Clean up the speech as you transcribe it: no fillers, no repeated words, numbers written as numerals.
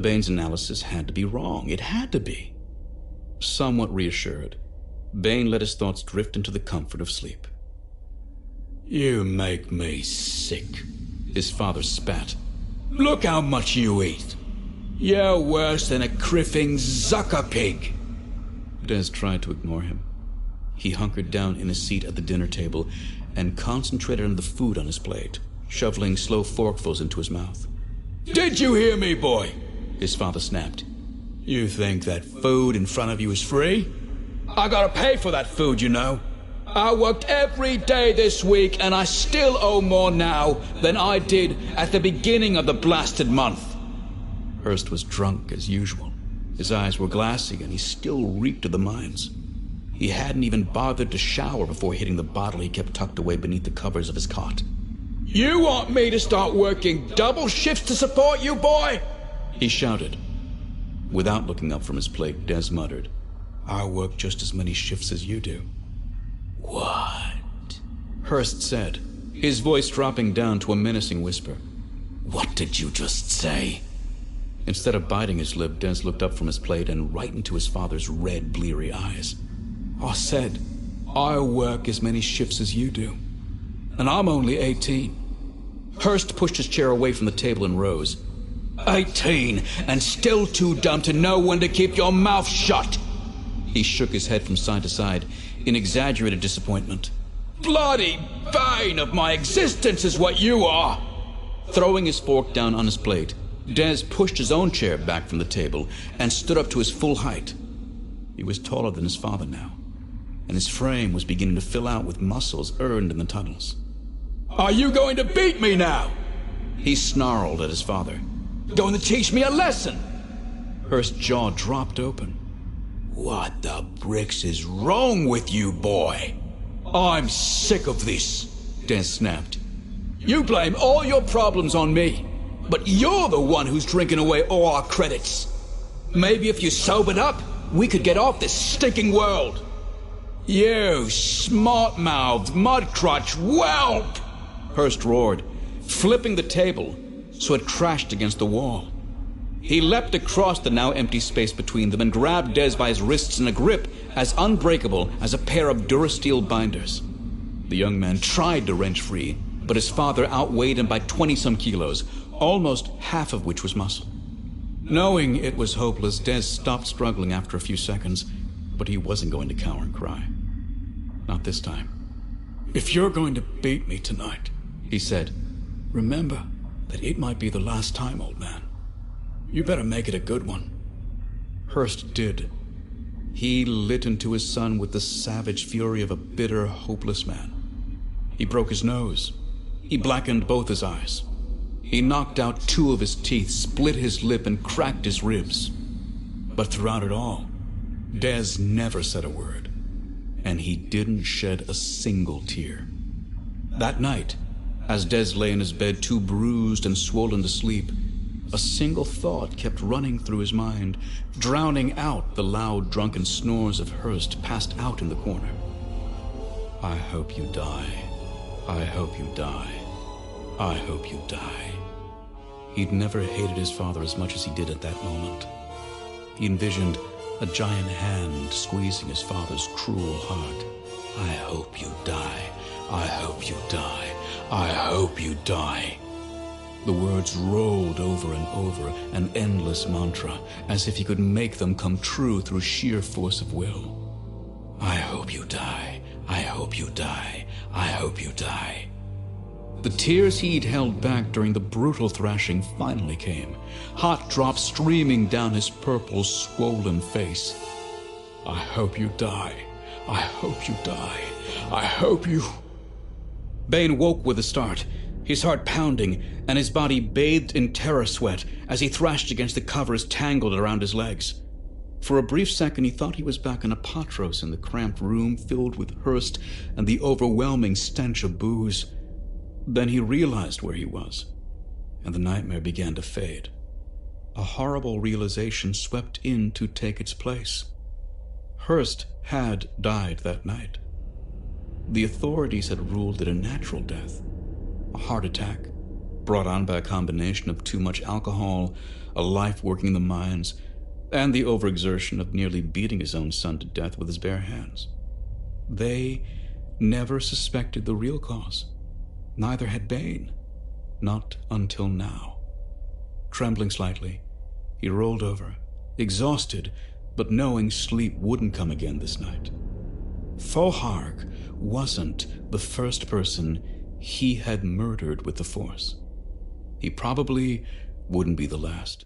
Bane's analysis had to be wrong. It had to be. Somewhat reassured, Bane let his thoughts drift into the comfort of sleep. "You make me sick," his father spat. "Look how much you eat. You're worse than a criffing zucker pig." Des tried to ignore him. He hunkered down in his seat at the dinner table and concentrated on the food on his plate, shoveling slow forkfuls into his mouth. "Did you hear me, boy?" his father snapped. "You think that food in front of you is free? I gotta pay for that food, you know. I worked every day this week, and I still owe more now than I did at the beginning of the blasted month." Hurst was drunk as usual. His eyes were glassy, and he still reeked of the mines. He hadn't even bothered to shower before hitting the bottle he kept tucked away beneath the covers of his cot. "You want me to start working double shifts to support you, boy?" he shouted. Without looking up from his plate, Des muttered, "I work just as many shifts as you do." "What?" Hurst said, his voice dropping down to a menacing whisper. "What did you just say?" Instead of biting his lip, Des looked up from his plate and right into his father's red, bleary eyes. "I said, I work as many shifts as you do. And I'm only 18. Hurst pushed his chair away from the table and rose. 18, and still too dumb to know when to keep your mouth shut." He shook his head from side to side in exaggerated disappointment. "Bloody bane of my existence is what you are." Throwing his fork down on his plate, Des pushed his own chair back from the table and stood up to his full height. He was taller than his father now, and his frame was beginning to fill out with muscles earned in the tunnels. "Are you going to beat me now?" He snarled at his father. "Going to teach me a lesson?" Hurst's jaw dropped open. "What the bricks is wrong with you, boy? I'm sick of this," Des snapped. "You blame all your problems on me, but you're the one who's drinking away all our credits. Maybe if you sobered up, we could get off this stinking world." "You smart-mouthed mud-crutch whelp!" Hurst roared, flipping the table so it crashed against the wall. He leapt across the now empty space between them and grabbed Des by his wrists in a grip as unbreakable as a pair of Durasteel binders. The young man tried to wrench free, but his father outweighed him by 20-some kilos, almost half of which was muscle. Knowing it was hopeless, Des stopped struggling after a few seconds, but he wasn't going to cower and cry. Not this time. "If you're going to beat me tonight," he said, "remember that it might be the last time, old man. You better make it a good one." Hurst did. He lit into his son with the savage fury of a bitter, hopeless man. He broke his nose. He blackened both his eyes. He knocked out 2 of his teeth, split his lip, and cracked his ribs. But throughout it all, Des never said a word, and he didn't shed a single tear. That night, as Des lay in his bed too bruised and swollen to sleep, a single thought kept running through his mind, drowning out the loud, drunken snores of Hurst passed out in the corner. "I hope you die. I hope you die. I hope you die." He'd never hated his father as much as he did at that moment. He envisioned a giant hand squeezing his father's cruel heart. "I hope you die. I hope you die. I hope you die." The words rolled over and over, an endless mantra, as if he could make them come true through sheer force of will. "I hope you die. I hope you die. I hope you die." The tears he'd held back during the brutal thrashing finally came, hot drops streaming down his purple, swollen face. "I hope you die. I hope you die. I hope you..." Bane woke with a start, his heart pounding and his body bathed in terror sweat as he thrashed against the covers tangled around his legs. For a brief second he thought he was back in a Patros in the cramped room filled with Hurst and the overwhelming stench of booze. Then he realized where he was, and the nightmare began to fade. A horrible realization swept in to take its place. Hurst had died that night. The authorities had ruled it a natural death, a heart attack, brought on by a combination of too much alcohol, a life working the mines, and the overexertion of nearly beating his own son to death with his bare hands. They never suspected the real cause. Neither had Bane. Not until now. Trembling slightly, he rolled over, exhausted, but knowing sleep wouldn't come again this night. Fohark wasn't the first person he had murdered with the Force. He probably wouldn't be the last.